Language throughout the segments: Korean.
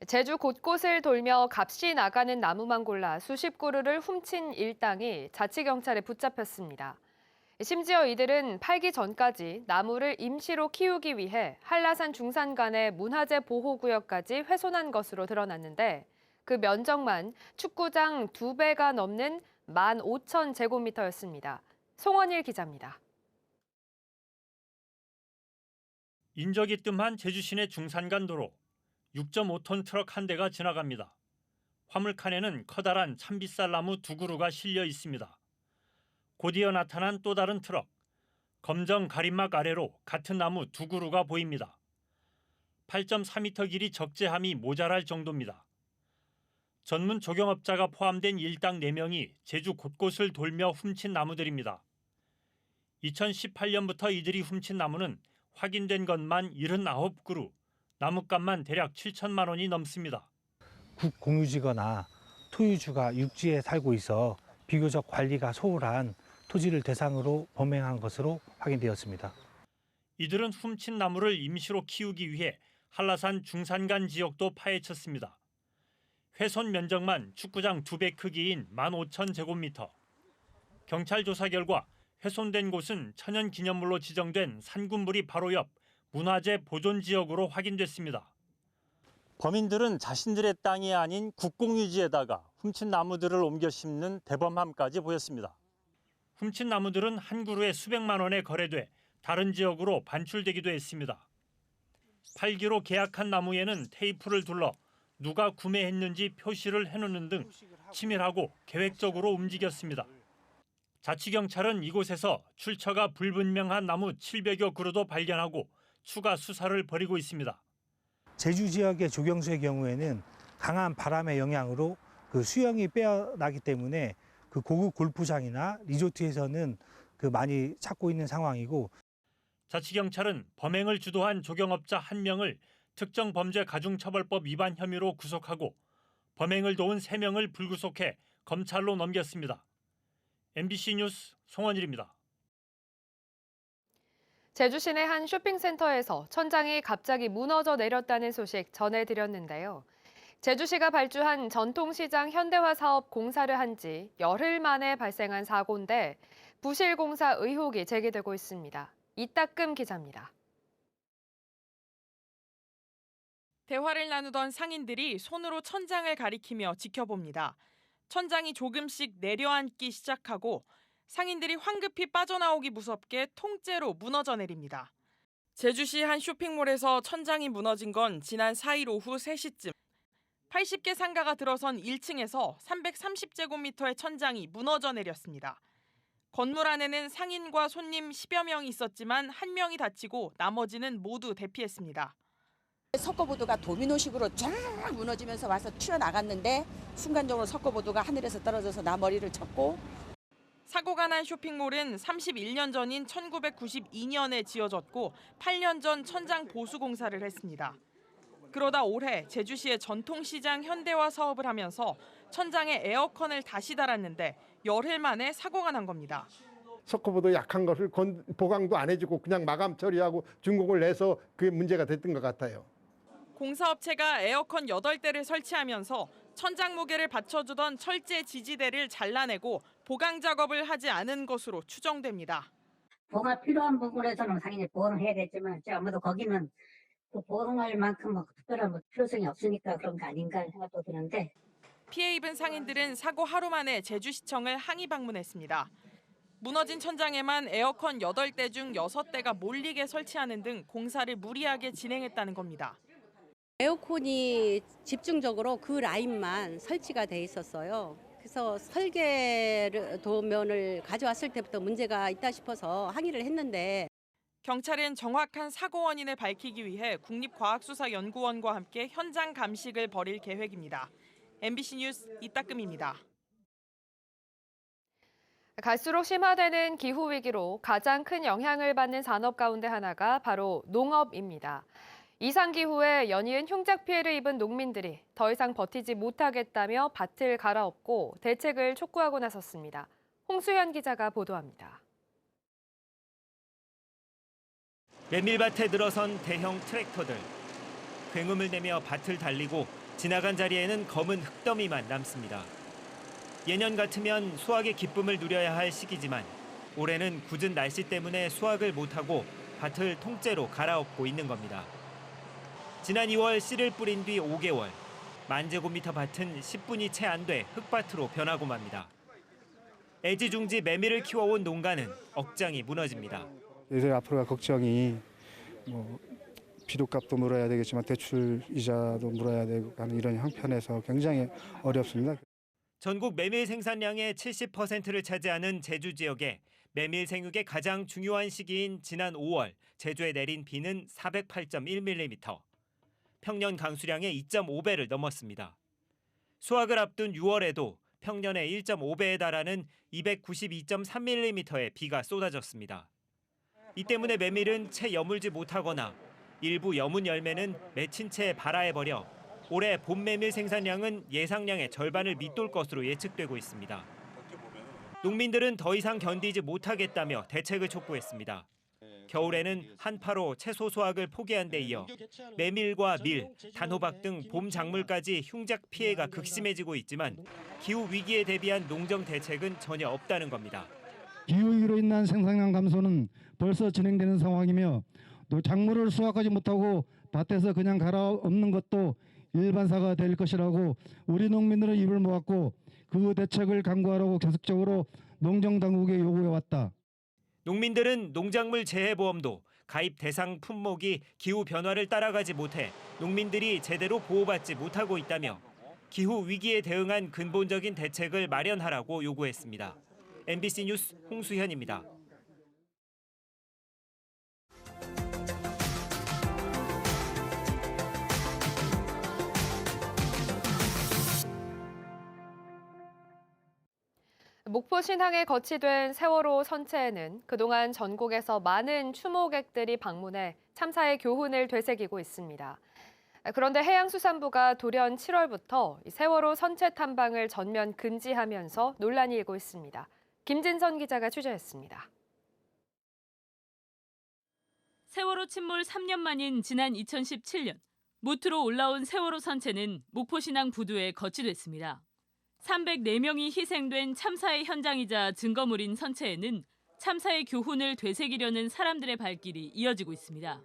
제주 곳곳을 돌며 값이 나가는 나무만 골라 수십 그루를 훔친 일당이 자치경찰에 붙잡혔습니다. 심지어 이들은 팔기 전까지 나무를 임시로 키우기 위해 한라산 중산간의 문화재 보호구역까지 훼손한 것으로 드러났는데 그 면적만 축구장 2배가 넘는 15,000제곱미터였습니다. 송원일 기자입니다. 인적이 뜸한 제주 시내 중산간 도로. 6.5톤 트럭 한 대가 지나갑니다. 화물칸에는 커다란 참빗살 나무 2그루가 실려 있습니다. 곧이어 나타난 또 다른 트럭. 검정 가림막 아래로 같은 나무 2그루가 보입니다. 8.4m 길이 적재함이 모자랄 정도입니다. 전문 조경업자가 포함된 일당 4명이 제주 곳곳을 돌며 훔친 나무들입니다. 2018년부터 이들이 훔친 나무는 확인된 것만 79그루, 나무값만 대략 7천만 원이 넘습니다. 국공유지거나 토유주가 육지에 살고 있어 비교적 관리가 소홀한 토지를 대상으로 범행한 것으로 확인되었습니다. 이들은 훔친 나무를 임시로 키우기 위해 한라산 중산간 지역도 파헤쳤습니다. 훼손 면적만 축구장 2배 크기인 15,000제곱미터. 경찰 조사 결과 훼손된 곳은 천연기념물로 지정된 산군부리 바로 옆 문화재 보존지역으로 확인됐습니다. 범인들은 자신들의 땅이 아닌 국공유지에다가 훔친 나무들을 옮겨 심는 대범함까지 보였습니다. 훔친 나무들은 한 그루에 수백만 원에 거래돼 다른 지역으로 반출되기도 했습니다. 팔기로 계약한 나무에는 테이프를 둘러 누가 구매했는지 표시를 해놓는 등 치밀하고 계획적으로 움직였습니다. 자치경찰은 이곳에서 출처가 불분명한 나무 700여 그루도 발견하고 추가 수사를 벌이고 있습니다. 제주 지역의 조경수의 경우에는 강한 바람의 영향으로 수영이 빼어나기 때문에 고급 골프장이나 리조트에서는 많이 찾고 있는 상황이고, 자치경찰은 범행을 주도한 조경업자 1명을 특정범죄가중처벌법 위반 혐의로 구속하고 범행을 도운 3명을 불구속해 검찰로 넘겼습니다. MBC 뉴스 송원일입니다. 제주 시내 한 쇼핑센터에서 천장이 갑자기 무너져 내렸다는 소식 전해드렸는데요. 제주시가 발주한 전통시장 현대화 사업 공사를 한 지 열흘 만에 발생한 사고인데 부실 공사 의혹이 제기되고 있습니다. 이따금 기자입니다. 대화를 나누던 상인들이 손으로 천장을 가리키며 지켜봅니다. 천장이 조금씩 내려앉기 시작하고 상인들이 황급히 빠져나오기 무섭게 통째로 무너져 내립니다. 제주시 한 쇼핑몰에서 천장이 무너진 건 지난 4일 오후 3시쯤. 80개 상가가 들어선 1층에서 330제곱미터의 천장이 무너져 내렸습니다. 건물 안에는 상인과 손님 10여 명이 있었지만 1명이 다치고 나머지는 모두 대피했습니다. 석고보드가 도미노식으로 쫙 무너지면서 와서 튀어나갔는데 순간적으로 석고보드가 하늘에서 떨어져서 나 머리를 쳤고. 사고가 난 쇼핑몰은 31년 전인 1992년에 지어졌고 8년 전 천장 보수 공사를 했습니다. 그러다 올해 제주시의 전통시장 현대화 사업을 하면서 천장에 에어컨을 다시 달았는데 열흘 만에 사고가 난 겁니다. 석고보드 약한 것을 보강도 안 해주고 그냥 마감 처리하고 준공을 내서 그게 문제가 됐던 것 같아요. 공사업체가 에어컨 8대를 설치하면서 천장 무게를 받쳐주던 철제 지지대를 잘라내고 보강 작업을 하지 않은 것으로 추정됩니다. 보가 필요한 부분에서는 당연히 보강을 해야겠지만 아무래도 거기는 보강할 만큼 특별한 필요성이 없으니까 그런 거 아닌가 생각도 드는데. 피해 입은 상인들은 사고 하루 만에 제주시청을 항의 방문했습니다. 무너진 천장에만 에어컨 8대 중 6대가 몰리게 설치하는 등 공사를 무리하게 진행했다는 겁니다. 에어컨이 집중적으로 그 라인만 설치가 돼 있었어요. 그래서 설계 도면을 가져왔을 때부터 문제가 있다 싶어서 항의를 했는데. 경찰은 정확한 사고 원인을 밝히기 위해 국립과학수사연구원과 함께 현장 감식을 벌일 계획입니다. MBC 뉴스 이따금입니다. 갈수록 심화되는 기후위기로 가장 큰 영향을 받는 산업 가운데 하나가 바로 농업입니다. 이상기후에 연이은 흉작 피해를 입은 농민들이 더 이상 버티지 못하겠다며 밭을 갈아엎고 대책을 촉구하고 나섰습니다. 홍수현 기자가 보도합니다. 메밀밭에 늘어선 대형 트랙터들. 굉음을 내며 밭을 달리고 지나간 자리에는 검은 흙더미만 남습니다. 예년 같으면 수확의 기쁨을 누려야 할 시기지만 올해는 굳은 날씨 때문에 수확을 못하고 밭을 통째로 갈아엎고 있는 겁니다. 지난 2월 씨를 뿌린 뒤 5개월, 10,000제곱미터 밭은 10분이 채 안 돼 흙밭으로 변하고 맙니다. 애지중지 메밀을 키워온 농가는 억장이 무너집니다. 이제 앞으로가 걱정이 비료값도 물어야 되겠지만 대출 이자도 물어야 되고 하는 이런 형편에서 굉장히 어렵습니다. 전국 메밀 생산량의 70%를 차지하는 제주 지역에 메밀 생육의 가장 중요한 시기인 지난 5월 제주에 내린 비는 408.1mm. 평년 강수량의 2.5배를 넘었습니다. 수확을 앞둔 6월에도 평년의 1.5배에 달하는 292.3mm의 비가 쏟아졌습니다. 이 때문에 메밀은 채 여물지 못하거나 일부 여문 열매는 맺힌 채 발아해버려 올해 봄 메밀 생산량은 예상량의 절반을 밑돌 것으로 예측되고 있습니다. 농민들은 더 이상 견디지 못하겠다며 대책을 촉구했습니다. 겨울에는 한파로 채소 수확을 포기한 데 이어 메밀과 밀, 단호박 등 봄 작물까지 흉작 피해가 극심해지고 있지만 기후 위기에 대비한 농정 대책은 전혀 없다는 겁니다. 기후위기로 인한 생산량 감소는 벌써 진행되는 상황이며 또 작물을 수확하지 못하고 밭에서 그냥 갈아엎는 것도 일반사가 될 것이라고 우리 농민들은 입을 모았고 그 대책을 강구하라고 계속적으로 농정당국에 요구해왔다. 농민들은 농작물 재해보험도 가입 대상 품목이 기후 변화를 따라가지 못해 농민들이 제대로 보호받지 못하고 있다며 기후 위기에 대응한 근본적인 대책을 마련하라고 요구했습니다. MBC 뉴스 홍수현입니다. 목포 신항에 거치된 세월호 선체에는 그동안 전국에서 많은 추모객들이 방문해 참사의 교훈을 되새기고 있습니다. 그런데 해양수산부가 돌연 7월부터 세월호 선체 탐방을 전면 금지하면서 논란이 일고 있습니다. 김진선 기자가 취재했습니다. 세월호 침몰 3년 만인 지난 2017년 무트로 올라온 세월호 선체는 목포 신항 부두에 거치됐습니다. 304명이 희생된 참사의 현장이자 증거물인 선체에는 참사의 교훈을 되새기려는 사람들의 발길이 이어지고 있습니다.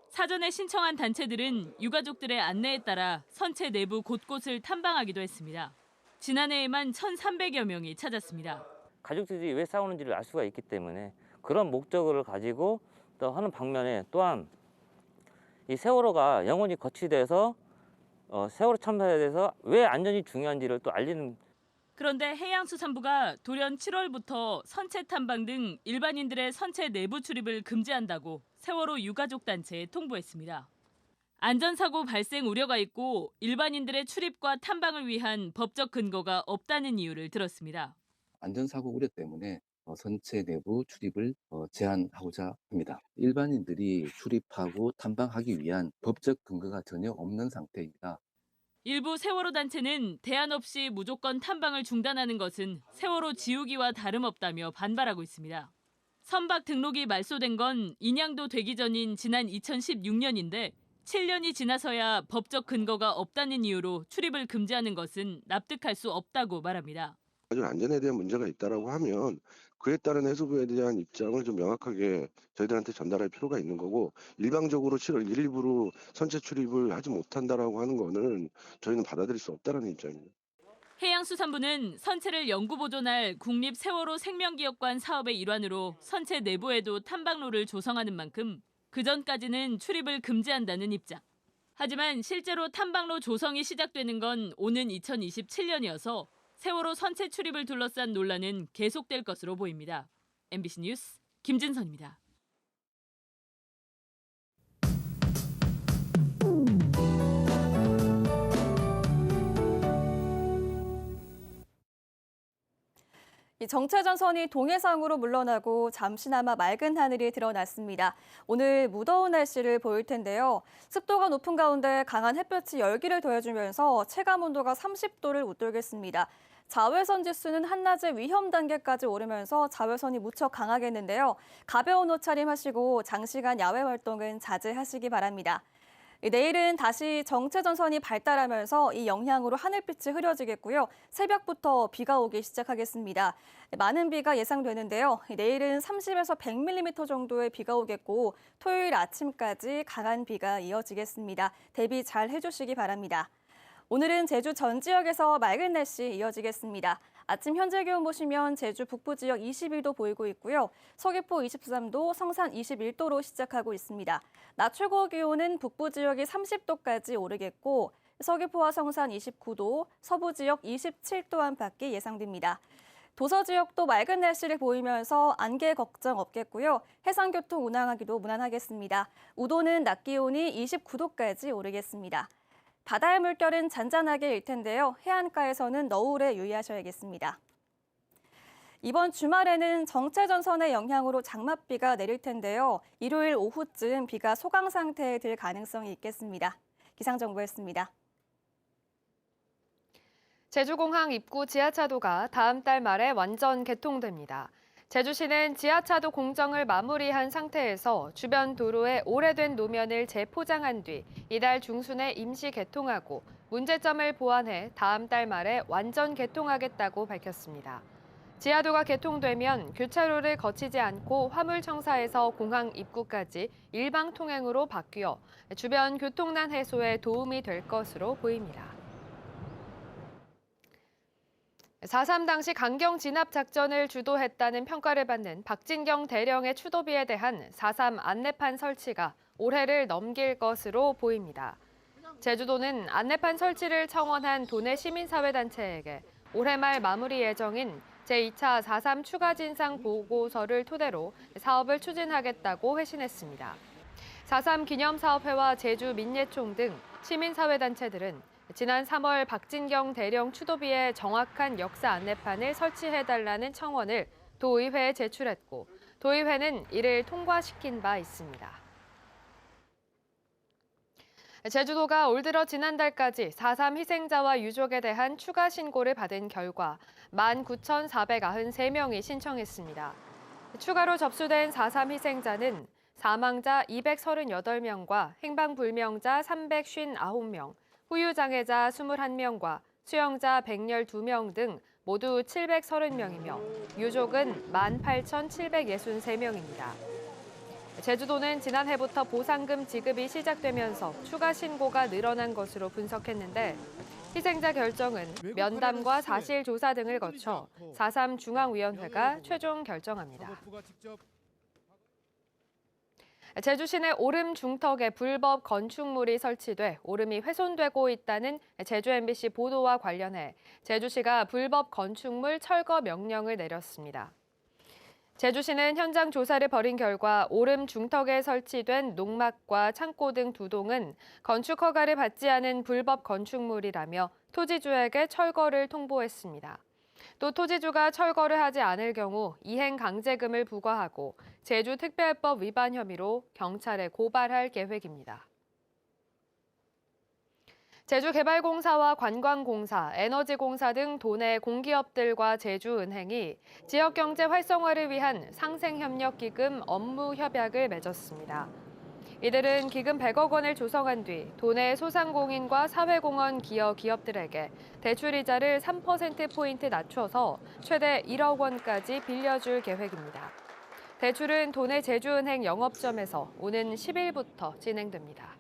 사전에 신청한 단체들은 유가족들의 안내에 따라 선체 내부 곳곳을 탐방하기도 했습니다. 지난해에만 1,300여 명이 찾았습니다. 가족들이 왜 싸우는지를 알 수가 있기 때문에 그런 목적을 가지고 또 하는 방면에 또한 이 세월호가 영원히 거치돼서 세월호 참사에 대해서 왜 안전이 중요한지를 또 알리는. 그런데 해양수산부가 돌연 7월부터 선체 탐방 등 일반인들의 선체 내부 출입을 금지한다고 세월호 유가족 단체에 통보했습니다. 안전사고 발생 우려가 있고 일반인들의 출입과 탐방을 위한 법적 근거가 없다는 이유를 들었습니다. 안전사고 우려 때문에 선체 내부 출입을 제한하고자 합니다. 일반인들이 출입하고 탐방하기 위한 법적 근거가 전혀 없는 상태입니다. 일부 세월호 단체는 대안 없이 무조건 탐방을 중단하는 것은 세월호 지우기와 다름없다며 반발하고 있습니다. 선박 등록이 말소된 건 인양도 되기 전인 지난 2016년인데 7년이 지나서야 법적 근거가 없다는 이유로 출입을 금지하는 것은 납득할 수 없다고 말합니다. 안전에 대한 문제가 있다라고 하면 그에 따른 해수부에 대한 입장을 좀 명확하게 저희들한테 전달할 필요가 있는 거고, 일방적으로 7월 1일부로 선체 출입을 하지 못한다라고 하는 거는 저희는 받아들일 수 없다는 입장입니다. 해양수산부는 선체를 영구 보존할 국립 세월호 생명기억관 사업의 일환으로 선체 내부에도 탐방로를 조성하는 만큼 그전까지는 출입을 금지한다는 입장. 하지만 실제로 탐방로 조성이 시작되는 건 오는 2027년이어서 세월호 선체 출입을 둘러싼 논란은 계속될 것으로 보입니다. MBC 뉴스 김진선입니다. 정체전선이 동해상으로 물러나고 잠시나마 맑은 하늘이 드러났습니다. 오늘 무더운 날씨를 보일 텐데요. 습도가 높은 가운데 강한 햇볕이 열기를 더해주면서 체감온도가 30도를 웃돌겠습니다. 자외선 지수는 한낮에 위험 단계까지 오르면서 자외선이 무척 강하겠는데요. 가벼운 옷차림하시고 장시간 야외 활동은 자제하시기 바랍니다. 내일은 다시 정체전선이 발달하면서 이 영향으로 하늘빛이 흐려지겠고요. 새벽부터 비가 오기 시작하겠습니다. 많은 비가 예상되는데요. 내일은 30에서 100mm 정도의 비가 오겠고 토요일 아침까지 강한 비가 이어지겠습니다. 대비 잘 해주시기 바랍니다. 오늘은 제주 전 지역에서 맑은 날씨 이어지겠습니다. 아침 현재 기온 보시면 제주 북부 지역 22도 보이고 있고요. 서귀포 23도, 성산 21도로 시작하고 있습니다. 낮 최고 기온은 북부 지역이 30도까지 오르겠고 서귀포와 성산 29도, 서부 지역 27도 안팎이 예상됩니다. 도서 지역도 맑은 날씨를 보이면서 안개 걱정 없겠고요. 해상교통 운항하기도 무난하겠습니다. 우도는 낮 기온이 29도까지 오르겠습니다. 바다의 물결은 잔잔하게 일 텐데요. 해안가에서는 너울에 유의하셔야겠습니다. 이번 주말에는 정체전선의 영향으로 장맛비가 내릴 텐데요. 일요일 오후쯤 비가 소강 상태에 들 가능성이 있겠습니다. 기상정보였습니다. 제주공항 입구 지하차도가 다음 달 말에 완전 개통됩니다. 제주시는 지하차도 공정을 마무리한 상태에서 주변 도로에 오래된 노면을 재포장한 뒤 이달 중순에 임시 개통하고 문제점을 보완해 다음 달 말에 완전 개통하겠다고 밝혔습니다. 지하도가 개통되면 교차로를 거치지 않고 화물청사에서 공항 입구까지 일방 통행으로 바뀌어 주변 교통난 해소에 도움이 될 것으로 보입니다. 4.3 당시 강경 진압 작전을 주도했다는 평가를 받는 박진경 대령의 추도비에 대한 4.3 안내판 설치가 올해를 넘길 것으로 보입니다. 제주도는 안내판 설치를 청원한 도내 시민사회단체에게 올해 말 마무리 예정인 제2차 4.3 추가 진상 보고서를 토대로 사업을 추진하겠다고 회신했습니다. 4.3 기념사업회와 제주민예총 등 시민사회단체들은 지난 3월 박진경 대령 추도비의 정확한 역사 안내판을 설치해달라는 청원을 도의회에 제출했고 도의회는 이를 통과시킨 바 있습니다. 제주도가 올 들어 지난달까지 4.3 희생자와 유족에 대한 추가 신고를 받은 결과 19,493명이 신청했습니다. 추가로 접수된 4.3 희생자는 사망자 238명과 행방불명자 359명, 후유장애자 21명과 수영자 112명 등 모두 730명이며 유족은 18,763명입니다. 제주도는 지난해부터 보상금 지급이 시작되면서 추가 신고가 늘어난 것으로 분석했는데 희생자 결정은 면담과 사실 조사 등을 거쳐 4.3 중앙위원회가 최종 결정합니다. 제주시 내 오름 중턱에 불법 건축물이 설치돼 오름이 훼손되고 있다는 제주 MBC 보도와 관련해 제주시가 불법 건축물 철거 명령을 내렸습니다. 제주시는 현장 조사를 벌인 결과 오름 중턱에 설치된 농막과 창고 등 두 동은 건축 허가를 받지 않은 불법 건축물이라며 토지주에게 철거를 통보했습니다. 또 토지주가 철거를 하지 않을 경우 이행 강제금을 부과하고 제주특별법 위반 혐의로 경찰에 고발할 계획입니다. 제주개발공사와 관광공사, 에너지공사 등 도내 공기업들과 제주은행이 지역경제 활성화를 위한 상생협력기금 업무 협약을 맺었습니다. 이들은 기금 100억 원을 조성한 뒤 도내 소상공인과 사회공헌 기업들에게 대출이자를 3%포인트 낮춰서 최대 1억 원까지 빌려줄 계획입니다. 대출은 도내 제주은행 영업점에서 오는 10일부터 진행됩니다.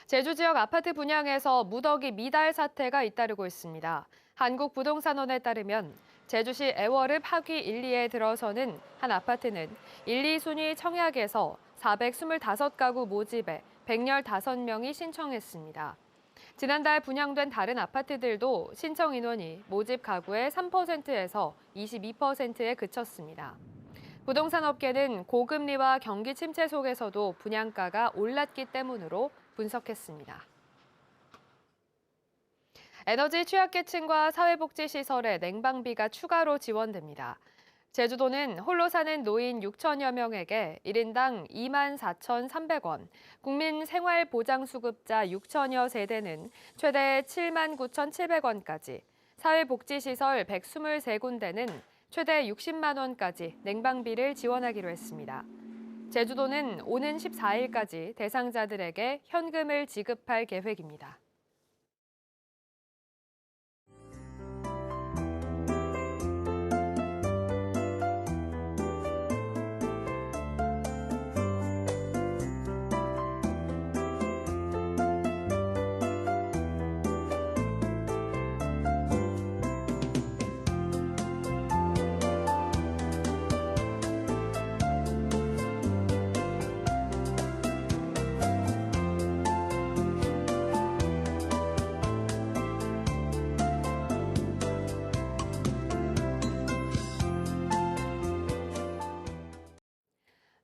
제주 지역 아파트 분양에서 무더기 미달 사태가 잇따르고 있습니다. 한국부동산원에 따르면 제주시 애월읍 하귀 1, 2에 들어서는 한 아파트는 1, 2순위 청약에서 425가구 모집에 115명이 신청했습니다. 지난달 분양된 다른 아파트들도 신청 인원이 모집 가구의 3%에서 22%에 그쳤습니다. 부동산 업계는 고금리와 경기 침체 속에서도 분양가가 올랐기 때문으로 분석했습니다. 에너지 취약계층과 사회복지시설에 냉방비가 추가로 지원됩니다. 제주도는 홀로 사는 노인 6천여 명에게 1인당 24,300원, 국민생활보장수급자 6천여 세대는 최대 79,700원까지, 사회복지시설 123군데는 최대 60만 원까지 냉방비를 지원하기로 했습니다. 제주도는 오는 14일까지 대상자들에게 현금을 지급할 계획입니다.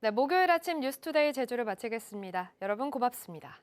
네, 목요일 아침 뉴스투데이 제주를 마치겠습니다. 여러분 고맙습니다.